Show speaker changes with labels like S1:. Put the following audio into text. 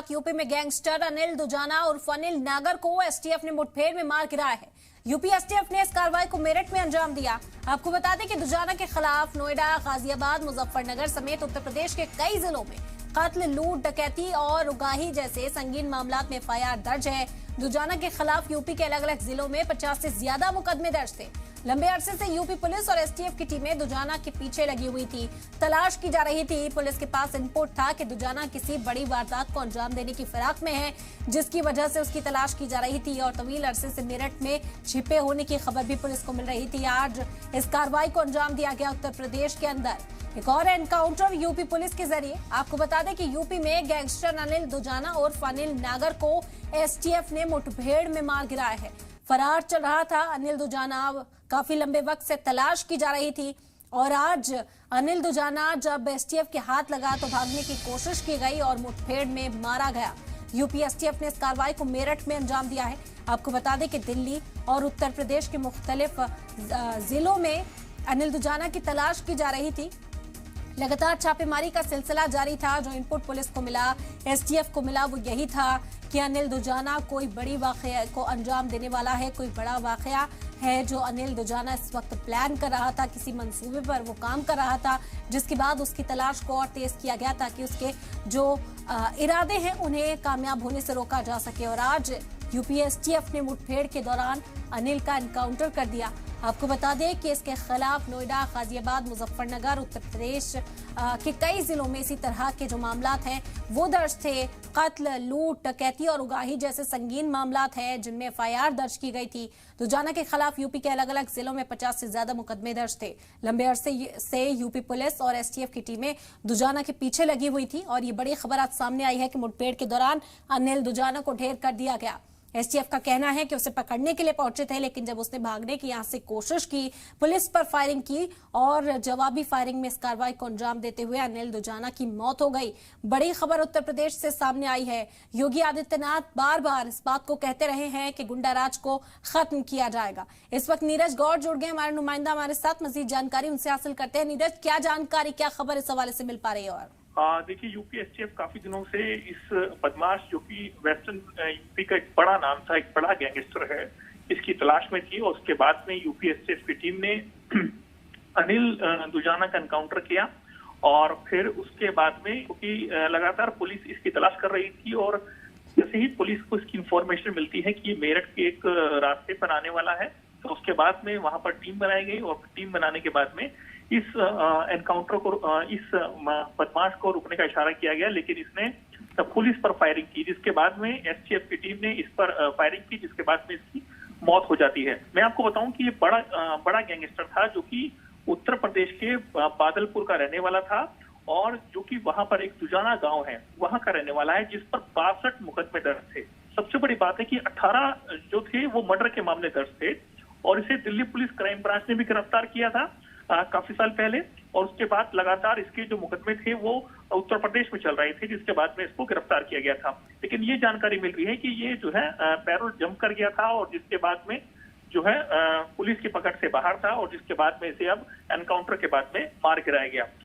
S1: खौफनाक। यूपी में गैंगस्टर अनिल दुजाना उर्फ अनिल नागर को एसटीएफ ने मुठभेड़ में मार गिराया है। यूपी एसटीएफ ने इस कार्रवाई को मेरठ में अंजाम दिया। आपको बता दें कि दुजाना के खिलाफ नोएडा, गाजियाबाद, मुजफ्फरनगर समेत उत्तर प्रदेश के कई जिलों में कत्ल, लूट, डकैती और उगाही जैसे संगीन मामलात में एफआईआर दर्ज है। दुजाना के खिलाफ यूपी के अलग अलग जिलों में 50 से ज्यादा मुकदमे दर्ज थे। लंबे अरसे से यूपी पुलिस और एसटीएफ की टीमें दुजाना के पीछे लगी हुई थी, तलाश की जा रही थी। पुलिस के पास इनपुट था कि दुजाना किसी बड़ी वारदात को अंजाम देने की फिराक में है, जिसकी वजह से उसकी तलाश की जा रही थी और तवील अरसे से मेरठ में छिपे होने की खबर भी पुलिस को मिल रही थी। आज इस कार्रवाई को अंजाम दिया गया उत्तर प्रदेश के अंदर। एक और एनकाउंटर यूपी पुलिस के जरिए। आपको बता दें कि यूपी में गैंगस्टर अनिल दुजाना उर्फ अनिल नागर को एसटीएफ ने मुठभेड़ में मार गिराया है। फरार चल रहा था अनिल दुजाना, काफी लंबे वक्त से तलाश की जा रही थी और आज अनिल दुजाना जब एसटीएफ के हाथ लगा तो भागने की कोशिश की गई और मुठभेड़ में मारा गया। यूपी एसटीएफ ने इस कार्रवाई को मेरठ में अंजाम दिया है। आपको बता दें कि दिल्ली और उत्तर प्रदेश के मुख्तलिफ जिलों में अनिल दुजाना की तलाश की जा रही थी। लगातार छापेमारी का सिलसिला जारी था। जो इनपुट पुलिस को मिला, एसटीएफ को मिला, वो यही था कि अनिल दुजाना कोई बड़ी वाकया को अंजाम देने वाला है, कोई बड़ा वाकया है जो अनिल दुजाना इस वक्त प्लान कर रहा था, किसी मंसूबे पर वो काम कर रहा था, जिसके बाद उसकी तलाश को और तेज किया गया ताकि उसके जो इरादे हैं उन्हें कामयाब होने से रोका जा सके। और आज यूपी एसटीएफ ने मुठभेड़ के दौरान अनिल का एनकाउंटर कर दिया। आपको बता दें कि इसके खिलाफ नोएडा, गाजियाबाद, मुजफ्फरनगर, उत्तर प्रदेश के कई जिलों में इसी तरह के जो मामलात हैं वो दर्ज थे। कत्ल, लूट, डकैती और उगाही जैसे संगीन मामलात हैं जिनमें एफआईआर दर्ज की गई थी। दुजाना के खिलाफ यूपी के अलग अलग जिलों में 50 से ज्यादा मुकदमे दर्ज थे। लंबे अरसे से यूपी पुलिस और एसटीएफ की टीमें दुजाना के पीछे लगी हुई थी और ये बड़ी खबर आज सामने आई है कि मुठभेड़ के दौरान अनिल दुजाना को ढेर कर दिया गया। एसटीएफ का कहना है कि उसे पकड़ने के लिए पहुंचे थे, लेकिन जब उसने भागने की यहां से कोशिश की, पुलिस पर फायरिंग की और जवाबी फायरिंग में इस कार्रवाई को अंजाम देते हुए अनिल दुजाना की मौत हो गई। बड़ी खबर उत्तर प्रदेश से सामने आई है। योगी आदित्यनाथ बार बार इस बात को कहते रहे हैं कि गुंडाराज को खत्म किया जाएगा। इस वक्त नीरज गौड़ जुड़ गए, हमारे नुमाइंदा हमारे साथ, मजीद जानकारी उनसे हासिल करते हैं। नीरज, क्या जानकारी, क्या खबर इस हवाले से मिल पा रही है? और
S2: देखिए, यूपी एसटीएफ काफी दिनों से इस बदमाश, जो कि वेस्टर्न यूपी का एक बड़ा नाम था, एक बड़ा गैंगस्टर है, इसकी तलाश में थी। और उसके बाद में यूपी एसटीएफ की टीम ने अनिल दुजाना का एनकाउंटर किया और फिर उसके बाद में, क्योंकि लगातार पुलिस इसकी तलाश कर रही थी और जैसे ही पुलिस को इसकी इंफॉर्मेशन मिलती है कि ये मेरठ के एक रास्ते पर आने वाला है, तो उसके बाद में वहां पर टीम बनाई गई और टीम बनाने के बाद में इस एनकाउंटर को, इस बदमाश को रुकने का इशारा किया गया, लेकिन इसने पुलिस पर फायरिंग की, जिसके बाद में एसटीएफ की टीम ने इस पर फायरिंग की, जिसके बाद में इसकी मौत हो जाती है। मैं आपको बताऊं कि ये बड़ा गैंगस्टर था जो कि उत्तर प्रदेश के बादलपुर का रहने वाला था और जो कि वहां पर एक दुजाना गांव है, वहां का रहने वाला है, जिस पर 62 मुकदमे दर्ज थे। सबसे बड़ी बात है कि 18 जो थे वो मर्डर के मामले दर्ज थे और इसे दिल्ली पुलिस क्राइम ब्रांच ने भी गिरफ्तार किया था काफी साल पहले। और उसके बाद लगातार इसके जो मुकदमे थे वो उत्तर प्रदेश में चल रहे थे, जिसके बाद में इसको गिरफ्तार किया गया था। लेकिन ये जानकारी मिल रही है कि ये जो है पैरोल जंप कर गया था और जिसके बाद में जो है पुलिस की पकड़ से बाहर था और जिसके बाद में इसे अब एनकाउंटर के बाद में मार गिराया गया।